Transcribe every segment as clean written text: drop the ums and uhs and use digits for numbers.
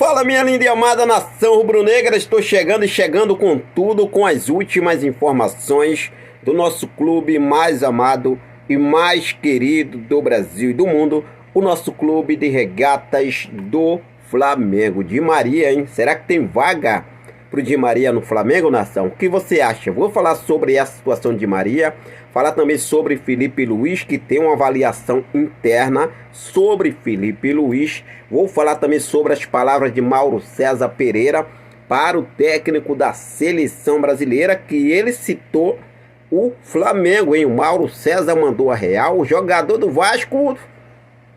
Fala, minha linda e amada nação rubro-negra, estou chegando e chegando com tudo, com as últimas informações do nosso clube mais amado e mais querido do Brasil e do mundo, o nosso clube de regatas do Flamengo. Di Maria, hein? Será que tem vaga pro Di Maria no Flamengo, nação? O que você acha? Vou falar sobre essa situação de Di Maria, falar também sobre Felipe Luiz, que tem uma avaliação interna sobre Felipe Luiz. Vou falar também sobre as palavras de Mauro César Pereira para o técnico da seleção brasileira, que ele citou o Flamengo, hein? O Mauro César mandou a real. O jogador do Vasco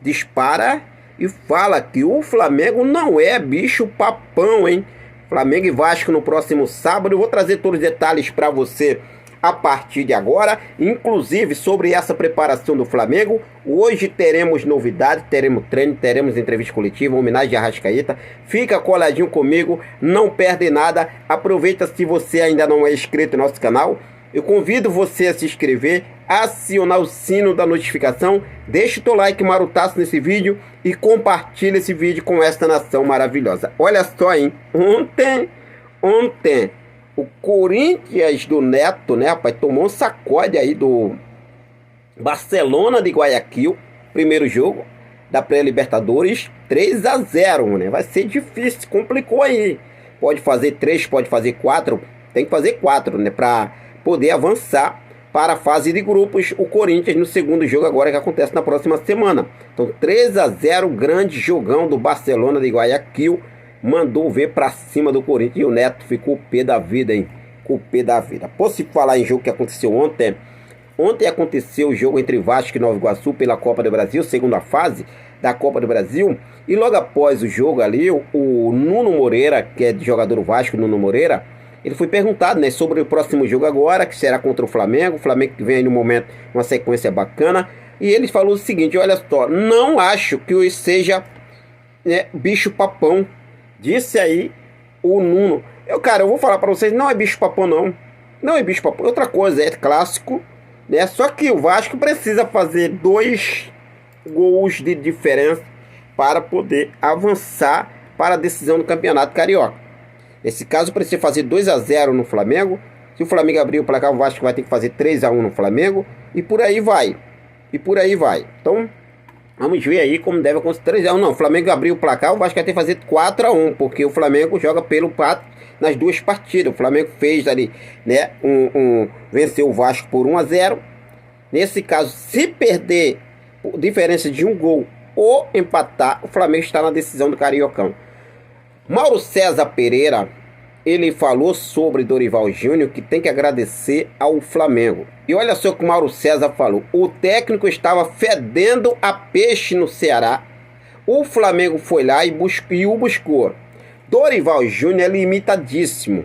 dispara e fala que o Flamengo não é bicho papão, hein? Flamengo e Vasco no próximo sábado. Eu vou trazer todos os detalhes para você a partir de agora, inclusive sobre essa preparação do Flamengo. Hoje teremos novidades, teremos treino, teremos entrevista coletiva, homenagem a Arrascaeta. Fica coladinho comigo, não perde nada. Aproveita, se você ainda não é inscrito no nosso canal, eu convido você a se inscrever, acionar o sino da notificação, deixa o teu like marutaço nesse vídeo e compartilha esse vídeo com esta nação maravilhosa. Olha só, hein? Ontem o Corinthians do Neto, né, rapaz, tomou um sacode aí do Barcelona de Guayaquil, primeiro jogo da pré-Libertadores, 3-0, né? Vai ser difícil, complicou aí. Pode fazer 3, pode fazer 4, tem que fazer 4, né, para poder avançar para a fase de grupos. O Corinthians no segundo jogo agora, que acontece na próxima semana. Então 3-0, grande jogão do Barcelona de Guayaquil. Mandou ver pra cima do Corinthians e o Neto ficou o pé da vida, hein? Com o pé da vida. Posso falar em jogo que aconteceu ontem? Ontem aconteceu o jogo entre Vasco e Nova Iguaçu pela Copa do Brasil, segunda fase da Copa do Brasil. E logo após o jogo ali, o Nuno Moreira, que é de jogador do Vasco, Nuno Moreira, ele foi perguntado, né, sobre o próximo jogo agora, que será contra o Flamengo. O Flamengo que vem aí no momento uma sequência bacana. E ele falou o seguinte: olha só, não acho que eu seja, né, bicho papão. Disse aí o Nuno. Eu vou falar pra vocês, não é bicho papão não. Não é bicho papão. Outra coisa, é clássico, né? Só que o Vasco precisa fazer 2 gols de diferença para poder avançar para a decisão do Campeonato Carioca. Nesse caso, precisa fazer 2-0 no Flamengo. Se o Flamengo abrir o placar, o Vasco vai ter que fazer 3-1 no Flamengo. E por aí vai. Então, vamos ver aí como deve acontecer. 3-1 não, o Flamengo abriu o placar, o Vasco vai ter que fazer 4-1, porque o Flamengo joga pelo pato nas 2 partidas. O Flamengo fez ali, né, venceu o Vasco por 1-0. Nesse caso, se perder diferença de 1 gol ou empatar, o Flamengo está na decisão do Cariocão. Mauro César Pereira, ele falou sobre Dorival Júnior, que tem que agradecer ao Flamengo. E olha só o que o Mauro César falou: o técnico estava fedendo a peixe no Ceará. O Flamengo foi lá e o buscou. Dorival Júnior é limitadíssimo.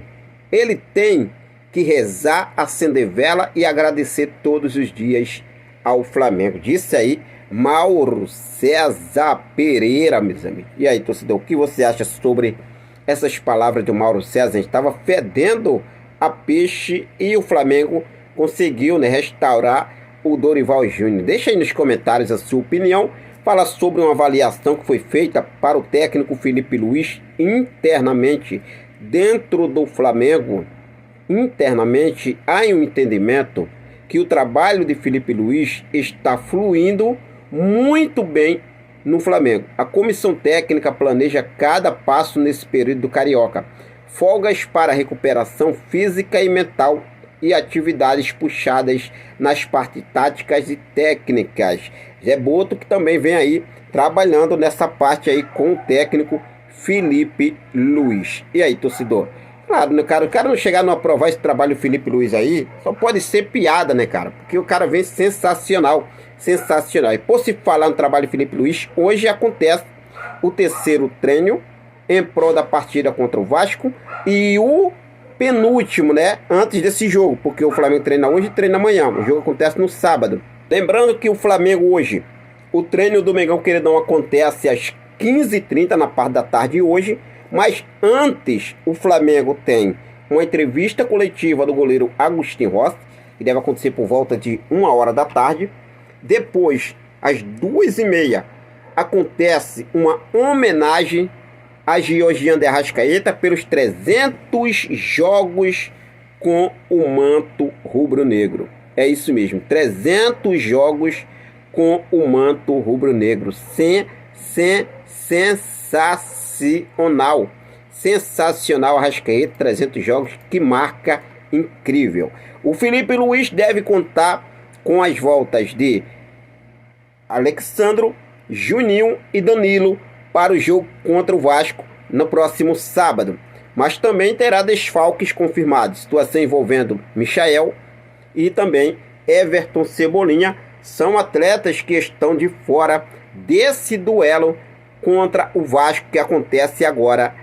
Ele tem que rezar, acender vela e agradecer todos os dias ao Flamengo. Disse aí Mauro César Pereira, meus amigos. E aí, torcedor, o que você acha sobre essas palavras do Mauro César? Estava fedendo a peixe e o Flamengo conseguiu, né, restaurar o Dorival Júnior. Deixa aí nos comentários a sua opinião. Fala sobre uma avaliação que foi feita para o técnico Felipe Luiz internamente dentro do Flamengo. Internamente há um entendimento que o trabalho de Felipe Luiz está fluindo muito bem no Flamengo. A comissão técnica planeja cada passo nesse período do Carioca. Folgas para recuperação física e mental e atividades puxadas nas partes táticas e técnicas. Zé Boto, que também vem aí trabalhando nessa parte aí com o técnico Felipe Luiz. E aí, torcedor? Claro, né, cara? O cara não chegar a não aprovar esse trabalho do Felipe Luiz aí, só pode ser piada, né, cara? Porque o cara vem sensacional. Sensacional. E por se falar no trabalho de Felipe Luiz, hoje acontece o 3º treino em prol da partida contra o Vasco e o penúltimo, né, antes desse jogo, porque o Flamengo treina hoje e treina amanhã. O jogo acontece no sábado. Lembrando que o Flamengo hoje, o treino do Mengão Queridão acontece às 15h30 na parte da tarde hoje, mas antes o Flamengo tem uma entrevista coletiva do goleiro Agostinho Rossi, que deve acontecer por volta de 1h da tarde. Depois, às 2h30, acontece uma homenagem a Georgiana de Arrascaeta pelos 300 jogos com o manto rubro-negro. É isso mesmo, 300 jogos com o manto rubro-negro. Sensacional. Sensacional, Arrascaeta, 300 jogos, que marca incrível. O Felipe Luiz deve contar com as voltas de Alexandro, Juninho e Danilo para o jogo contra o Vasco no próximo sábado. Mas também terá desfalques confirmados, situação envolvendo Michael e também Everton Cebolinha. São atletas que estão de fora desse duelo contra o Vasco, que acontece agora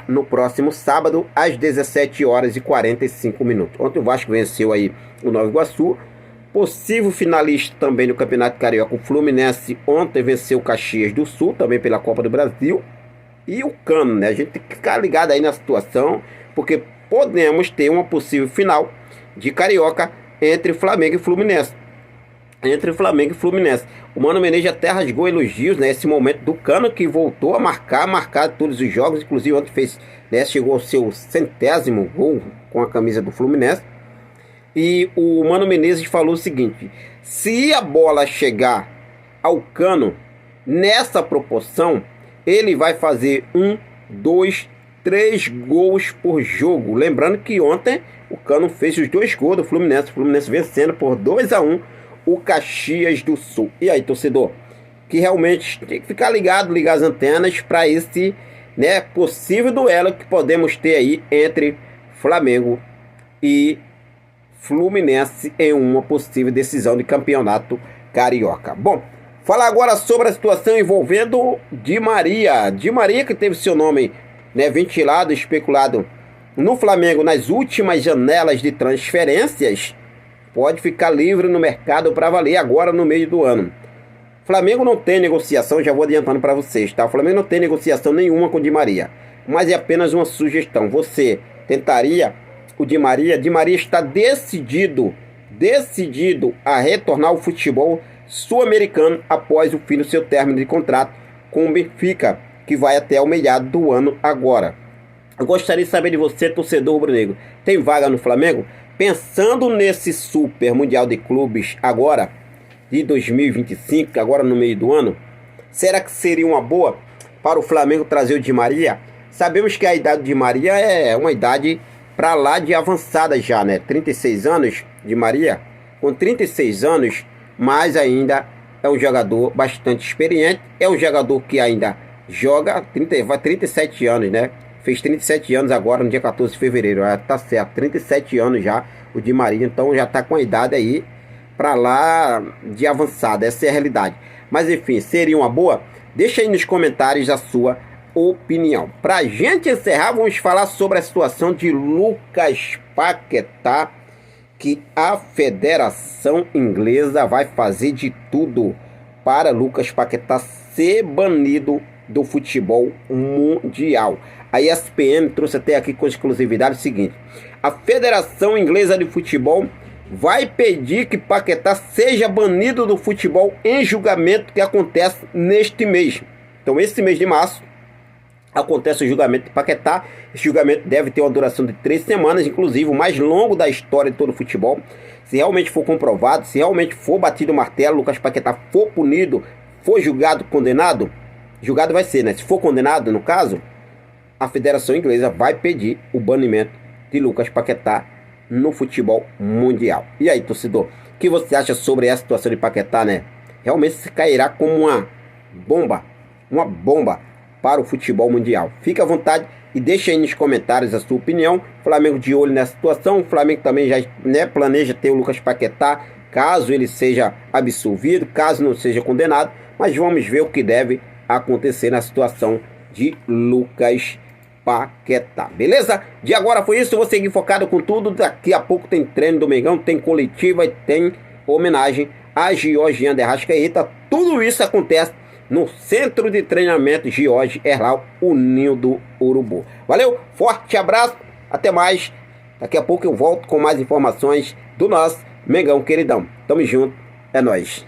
no próximo sábado, às 17h45. Ontem o Vasco venceu aí o Nova Iguaçu, possível finalista também no Campeonato Carioca. O Fluminense ontem venceu o Caxias do Sul, também pela Copa do Brasil. E o Cano, né? A gente tem que ficar ligado aí na situação, porque podemos ter uma possível final de Carioca entre Flamengo e Fluminense. O Mano Menezes até rasgou elogios nesse momento do Cano, que voltou a marcar todos os jogos. Inclusive ontem fez, né, chegou ao seu 100º gol com a camisa do Fluminense. E o Mano Menezes falou o seguinte: se a bola chegar ao Cano nessa proporção, ele vai fazer 1, 2, 3 gols por jogo. Lembrando que ontem o Cano fez os 2 gols do Fluminense. O Fluminense vencendo por 2-1 o Caxias do Sul. E aí, torcedor, que realmente tem que ficar ligado, ligar as antenas para esse, né, possível duelo que podemos ter aí entre Flamengo e Fluminense em uma possível decisão de campeonato carioca. Bom, falar agora sobre a situação envolvendo Di Maria. Di Maria, que teve seu nome, né, ventilado, especulado no Flamengo nas últimas janelas de transferências, pode ficar livre no mercado para valer agora no meio do ano. O Flamengo não tem negociação, já vou adiantando para vocês, tá? O Flamengo não tem negociação nenhuma com o Di Maria, mas é apenas uma sugestão. Você tentaria o Di Maria? Di Maria está decidido a retornar ao futebol sul-americano após o fim do seu término de contrato com o Benfica, que vai até o meado do ano agora. Eu gostaria de saber de você, torcedor rubro-negro, tem vaga no Flamengo? Pensando nesse Super Mundial de Clubes agora, de 2025, agora no meio do ano, será que seria uma boa para o Flamengo trazer o Di Maria? Sabemos que a idade de Di Maria é uma idade para lá de avançada já, né? 36 anos, Di Maria, com 36 anos, mas ainda é um jogador bastante experiente, é um jogador que ainda joga, 37 anos, né? Fez 37 anos agora no dia 14 de fevereiro, tá certo, 37 anos já o Di Maria, então já tá com a idade aí para lá de avançada, essa é a realidade. Mas enfim, seria uma boa? Deixa aí nos comentários a sua opinião. Pra gente encerrar, vamos falar sobre a situação de Lucas Paquetá, que a Federação Inglesa vai fazer de tudo para Lucas Paquetá ser banido do futebol mundial. A ESPN trouxe até aqui com exclusividade o seguinte: a Federação Inglesa de Futebol vai pedir que Paquetá seja banido do futebol em julgamento que acontece neste mês. Então, esse mês de março acontece o julgamento de Paquetá. Esse julgamento deve ter uma duração de 3 semanas, inclusive o mais longo da história de todo o futebol. Se realmente for comprovado, se realmente for batido o martelo, Lucas Paquetá for punido, for julgado, condenado, julgado vai ser, né? Se for condenado, no caso, a Federação Inglesa vai pedir o banimento de Lucas Paquetá no futebol mundial. E aí, torcedor, o que você acha sobre essa situação de Paquetá, né? Realmente se cairá como uma bomba para o futebol mundial. Fique à vontade e deixe aí nos comentários a sua opinião. Flamengo de olho nessa situação. O Flamengo também já, né, planeja ter o Lucas Paquetá, caso ele seja absolvido, caso não seja condenado. Mas vamos ver o que deve acontecer na situação de Lucas Paquetá, beleza? De agora foi isso, eu vou seguir focado com tudo. Daqui a pouco tem treino do Mengão, tem coletiva e tem homenagem a Georgiana de Arrascaeta. Tudo isso acontece no Centro de Treinamento Jorge Herlau, o Ninho do Urubu. Valeu, forte abraço, até mais. Daqui a pouco eu volto com mais informações do nosso Mengão queridão. Tamo junto, é nóis.